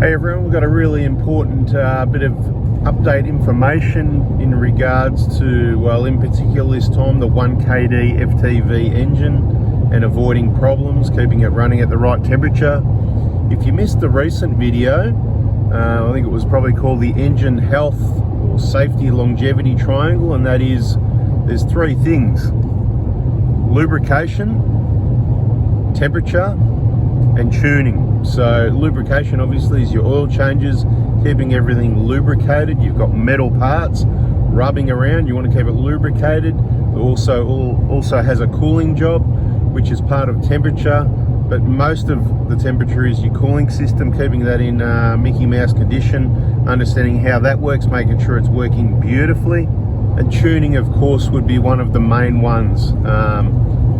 Hey everyone, we've got a really important bit of update information in regards to, well, in particular this time, the 1kd FTV engine and avoiding problems, keeping it running at the right temperature. If you missed the recent video, I think it was probably called the engine health or safety longevity triangle, and that is, there's three things: lubrication, temperature, and tuning. So lubrication obviously is your oil changes, keeping everything lubricated. You've got metal parts rubbing around, you want to keep it lubricated. It also has a cooling job, which is part of temperature, but most of the temperature is your cooling system, keeping that in Mickey Mouse condition, understanding how that works, making sure it's working beautifully. And tuning, of course, would be one of the main ones,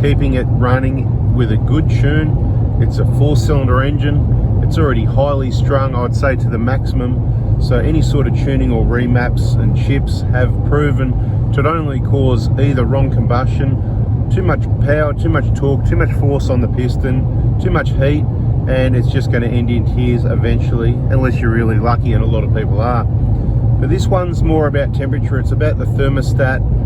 keeping it running with a good tune. It's a 4-cylinder engine. It's already highly strung, I'd say, to the maximum. So any sort of tuning or remaps and chips have proven to not only cause either wrong combustion, too much power, too much torque, too much force on the piston, too much heat, and it's just going to end in tears eventually, unless you're really lucky, and a lot of people are. But this one's more about temperature. It's about the thermostat.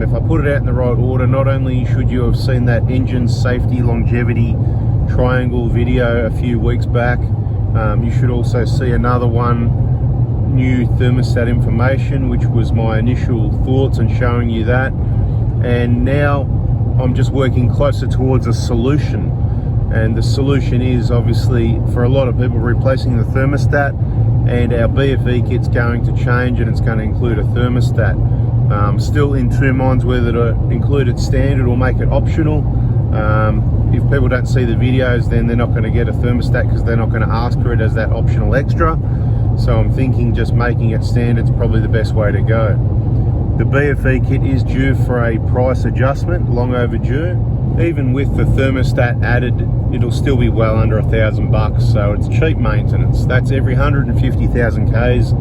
If I put it out in the right order, not only should you have seen that engine safety longevity triangle video a few weeks back, you should also see another one, new thermostat information, which was my initial thoughts and showing you that. And now I'm just working closer towards a solution, and the solution is obviously, for a lot of people, replacing the thermostat, and our Bfe kit's going to change, and it's going to include a thermostat. Still in two minds whether to include it standard or make it optional. If people don't see the videos, then they're not going to get a thermostat because they're not going to ask for it as that optional extra. So I'm thinking just making it standard is probably the best way to go. The Bfe kit is due for a price adjustment, long overdue. Even with the thermostat added, it'll still be well under $1,000, so it's cheap maintenance. That's every 150,000 Ks.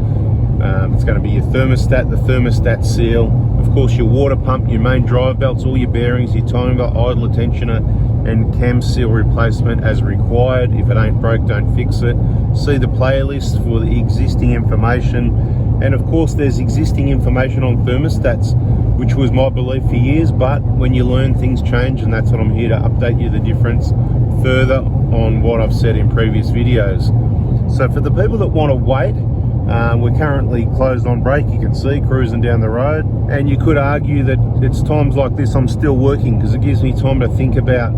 It's going to be your thermostat, the thermostat seal, of course your water pump, your main drive belts, all your bearings, your timing belt, idler tensioner, and cam seal replacement as required. If it ain't broke, don't fix it. See the playlist for the existing information. And of course there's existing information on thermostats, which was my belief for years, but when you learn, things change, and that's what I'm here to update you the difference further on what I've said in previous videos. So for the people that want to wait, we're currently closed on break, you can see, cruising down the road. And you could argue that it's times like this I'm still working, because it gives me time to think about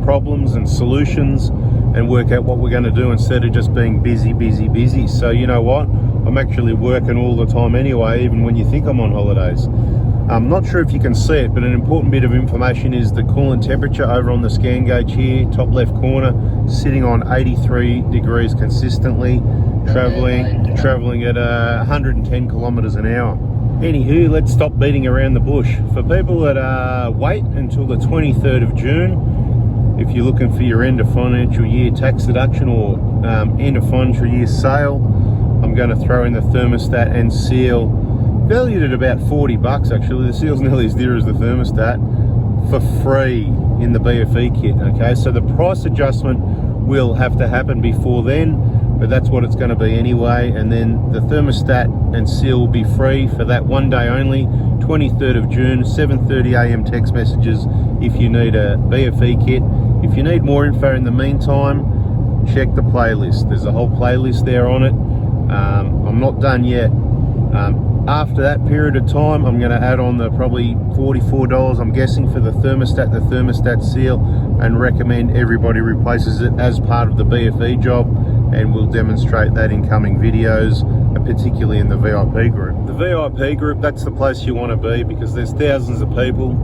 problems and solutions and work out what we're going to do, instead of just being busy. So you know what, I'm actually working all the time anyway, even when you think I'm on holidays. I'm not sure if you can see it, but an important bit of information is the coolant temperature over on the scan gauge here, top left corner, sitting on 83 degrees consistently, traveling at 110 kilometers an hour. Anywho, let's stop beating around the bush. For people that wait until the 23rd of June, if you're looking for your end of financial year tax deduction or end of financial year sale, I'm going to throw in the thermostat and seal, valued at about $40 actually. The seal's nearly as dear as the thermostat, for free in the Bfe kit. Okay, so the price adjustment will have to happen before then, but that's what it's going to be anyway. And then the thermostat and seal will be free for that one day only, 23rd of June, 7:30 AM text messages if you need a Bfe kit. If you need more info in the meantime, check the playlist. There's a whole playlist there on it. I'm not done yet. After that period of time, I'm going to add on the probably $44, I'm guessing, for the thermostat seal, and recommend everybody replaces it as part of the Bfe job, and we'll demonstrate that in coming videos, particularly in the VIP group. The VIP group, that's the place you want to be, because there's thousands of people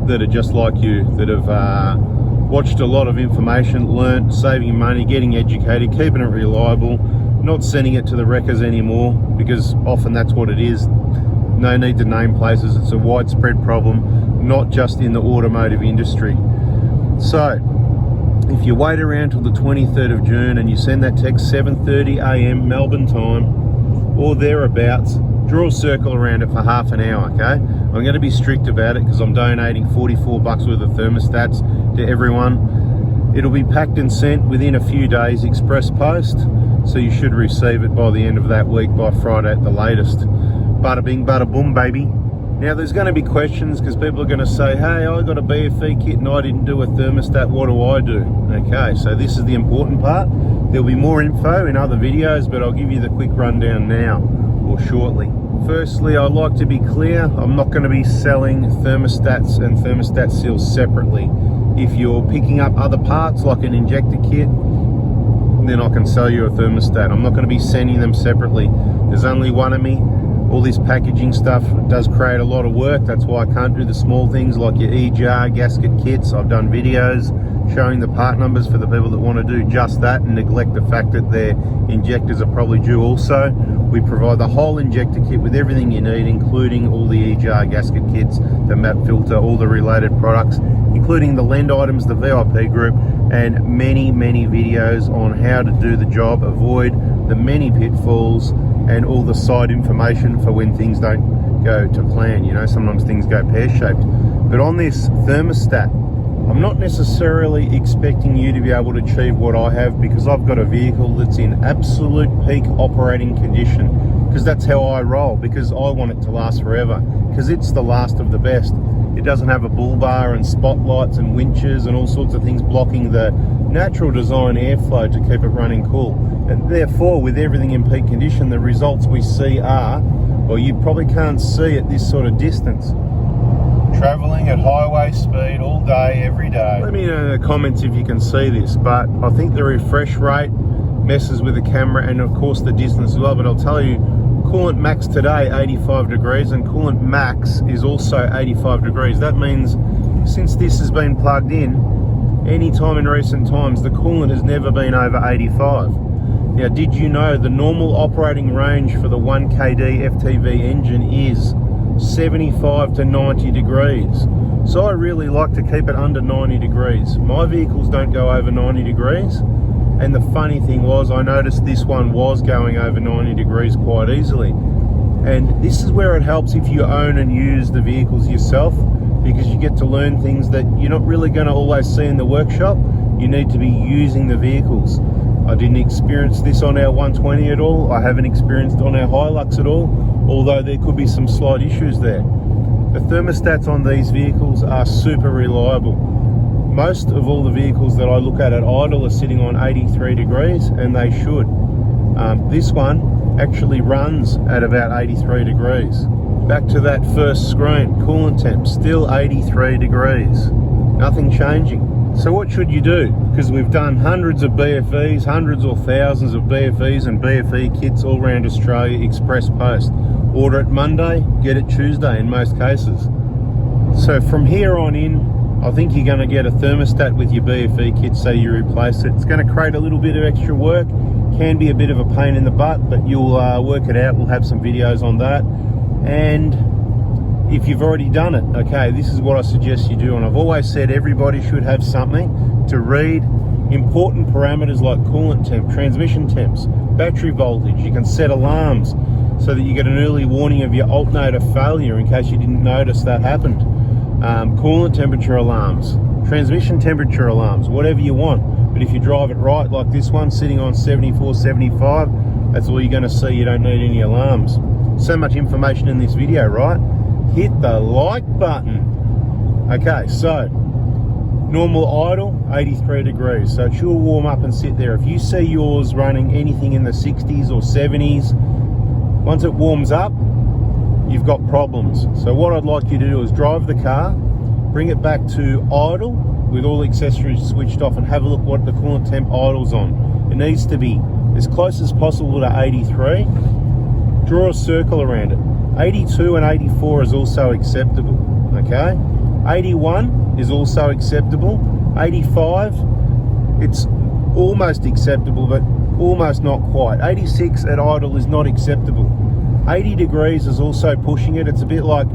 that are just like you, that have watched a lot of information, learnt, saving money, getting educated, keeping it reliable, not sending it to the wreckers anymore, because often that's what it is. No need to name places, it's a widespread problem, not just in the automotive industry. So if you wait around till the 23rd of June and you send that text 7:30 AM Melbourne time or thereabouts, draw a circle around it for half an hour, okay? I'm going to be strict about it because I'm donating $44 worth of thermostats to everyone. It'll be packed and sent within a few days, express post. So you should receive it by the end of that week, by Friday at the latest. Bada bing, bada boom, baby. Now there's going to be questions because people are going to say, hey, I got a Bfe kit and I didn't do a thermostat, what do I do? Okay, so this is the important part. There'll be more info in other videos, but I'll give you the quick rundown now or shortly. Firstly, I'd like to be clear, I'm not going to be selling thermostats and thermostat seals separately. If you're picking up other parts like an injector kit, then I can sell you a thermostat. I'm not going to be sending them separately. There's only one of me. All this packaging stuff does create a lot of work. That's why I can't do the small things like your E-jar, gasket kits. I've done videos showing the part numbers for the people that want to do just that and neglect the fact that their injectors are probably due also. We provide the whole injector kit with everything you need, including all the E-jar, gasket kits, the map filter, all the related products, including the lend items, the VIP group, and many videos on how to do the job, avoid the many pitfalls, and all the side information for when things don't go to plan. You know, sometimes things go pear-shaped. But on this thermostat, I'm not necessarily expecting you to be able to achieve what I have, because I've got a vehicle that's in absolute peak operating condition, because that's how I roll, because I want it to last forever, because it's the last of the best. It doesn't have a bull bar and spotlights and winches and all sorts of things blocking the natural design airflow to keep it running cool. And therefore, with everything in peak condition, the results we see are, well, you probably can't see at this sort of distance. Traveling at highway speed all day, every day. Let me know in the comments if you can see this, but I think the refresh rate messes with the camera and of course the distance as well. But I'll tell you, coolant max today 85 degrees and coolant max is also 85 degrees. That means since this has been plugged in, any time in recent times, the coolant has never been over 85. Now, did you know the normal operating range for the 1KD FTV engine is 75 to 90 degrees? So I really like to keep it under 90 degrees. My vehicles don't go over 90 degrees. And the funny thing was, I noticed this one was going over 90 degrees quite easily. And this is where it helps if you own and use the vehicles yourself, because you get to learn things that you're not really going to always see in the workshop. You need to be using the vehicles. I didn't experience this on our 120 at all. I haven't experienced on our Hilux at all, although there could be some slight issues there. The thermostats on these vehicles are super reliable. Most of all the vehicles that I look at idle are sitting on 83 degrees, and they should. This one actually runs at about 83 degrees. Back to that first screen, coolant temp, still 83 degrees. Nothing changing. So what should you do? Because we've done hundreds of Bfes, hundreds or thousands of Bfes and Bfe kits all around Australia, express post. Order it Monday, get it Tuesday in most cases. So from here on in, I think you're going to get a thermostat with your Bfe kit, so you replace it. It's going to create a little bit of extra work, can be a bit of a pain in the butt, but you'll work it out. We'll have some videos on that. And if you've already done it, okay, this is what I suggest you do. And I've always said everybody should have something to read important parameters like coolant temp, transmission temps, battery voltage. You can set alarms so that you get an early warning of your alternator failure in case you didn't notice that happened. Coolant temperature alarms, transmission temperature alarms, whatever you want. But if you drive it right, like this one sitting on 74, 75, that's all you're going to see. You don't need any alarms. So much information in this video, right? Hit the like button. Okay, so normal idle 83 degrees, so it should warm up and sit there. If you see yours running anything in the 60s or 70s, once it warms up, you've got problems. So what I'd like you to do is drive the car, bring it back to idle with all the accessories switched off, and have a look what the coolant temp idle's on. It needs to be as close as possible to 83. Draw a circle around it. 82 and 84 is also acceptable, okay? 81 is also acceptable. 85, it's almost acceptable, but almost not quite. 86 at idle is not acceptable. 80 degrees is also pushing it. It's a bit like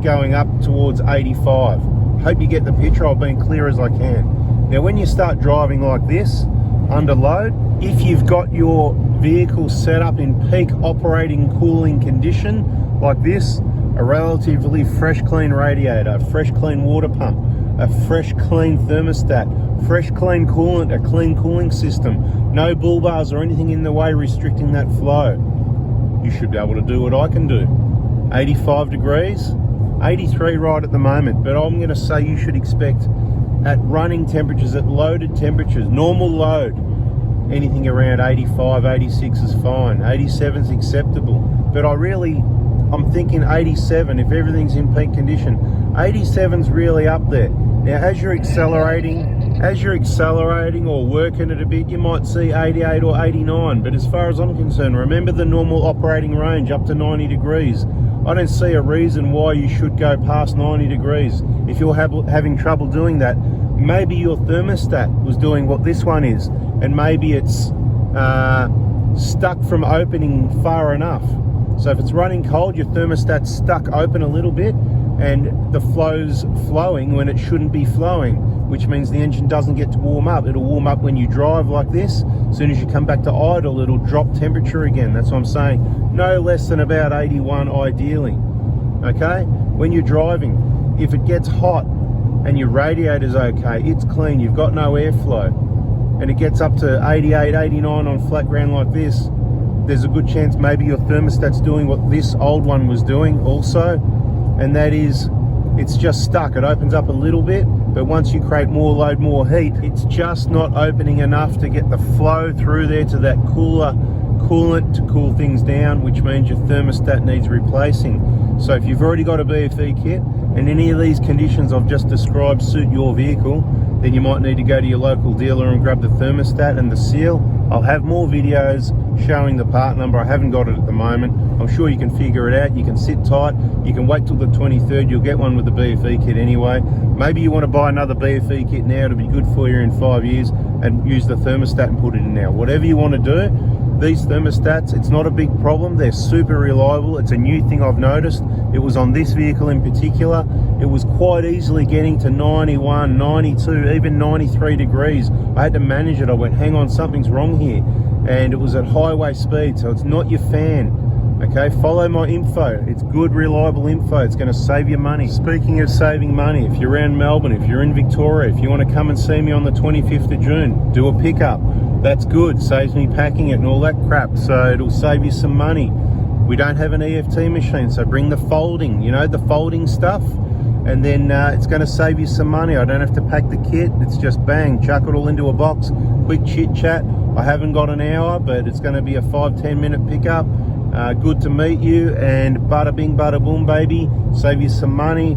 going up towards 85. Hope you get the picture. I've been clear as I can. Now, when you start driving like this, under load, if you've got your vehicle set up in peak operating cooling condition, like this, a relatively fresh clean radiator, a fresh clean water pump, a fresh clean thermostat, fresh clean coolant, a clean cooling system, no bull bars or anything in the way restricting that flow, you should be able to do what I can do. 85 degrees, 83 right at the moment, but I'm going to say you should expect at running temperatures, at loaded temperatures, normal load, anything around 85, 86 is fine. 87 is acceptable, but I'm thinking 87 if everything's in peak condition. 87's really up there. Now as you're accelerating or working it a bit, you might see 88 or 89, but as far as I'm concerned, remember the normal operating range up to 90 degrees. I don't see a reason why you should go past 90 degrees. If you're having trouble doing that, maybe your thermostat was doing what this one is, and maybe it's stuck from opening far enough. So if it's running cold, your thermostat's stuck open a little bit and the flow's flowing when it shouldn't be flowing, which means the engine doesn't get to warm up. It'll warm up when you drive like this. As soon as you come back to idle, it'll drop temperature again. That's what I'm saying. No less than about 81 ideally. Okay? When you're driving, if it gets hot and your radiator's okay, it's clean, you've got no airflow, and it gets up to 88, 89 on flat ground like this, there's a good chance maybe your thermostat's doing what this old one was doing also, and that is it's just stuck. It opens up a little bit, but once you create more load, more heat, it's just not opening enough to get the flow through there to that coolant to cool things down, which means your thermostat needs replacing. So if you've already got a Bfe kit and any of these conditions I've just described suit your vehicle, then you might need to go to your local dealer and grab the thermostat and the seal. I'll have more videos showing the part number. I haven't got it at the moment. I'm sure you can figure it out. You can sit tight. You can wait till the 23rd. You'll get one with the Bfe kit anyway. Maybe you want to buy another Bfe kit now to be good for you in 5 years and use the thermostat and put it in now. Whatever you want to do, these thermostats, it's not a big problem. They're super reliable. It's a new thing I've noticed. It was on this vehicle in particular. It was quite easily getting to 91, 92, even 93 degrees. I had to manage it. I went, hang on, something's wrong here. And it was at highway speed, so it's not your fan. Okay, follow my info. It's good, reliable info. It's going to save you money. Speaking of saving money, if you're around Melbourne, if you're in Victoria, if you want to come and see me on the 25th of June, do a pickup. That's good. Saves me packing it and all that crap. So it'll save you some money. We don't have an EFT machine, so bring the folding, the folding stuff. And then it's going to save you some money. I don't have to pack the kit. It's just bang, chuck it all into a box. Quick chit chat. I haven't got an hour, but it's going to be a 5-10 minute pickup. Good to meet you, and bada bing, bada boom, baby. Save you some money.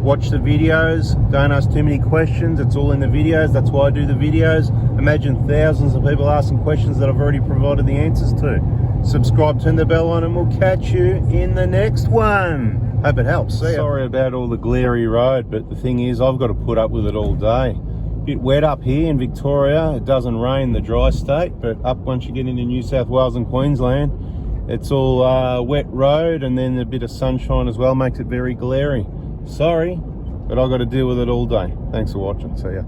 Watch the videos. Don't ask too many questions. It's all in the videos. That's why I do the videos. Imagine thousands of people asking questions that I've already provided the answers to. Subscribe, turn the bell on, and we'll catch you in the next one. Hope it helps. See ya. Sorry about all the glary road, but the thing is, I've got to put up with it all day. Bit wet up here in Victoria. It doesn't rain, the dry state, but up once you get into New South Wales and Queensland, it's all wet road, and then a bit of sunshine as well makes it very glary. Sorry, but I've got to deal with it all day. Thanks for watching. See ya.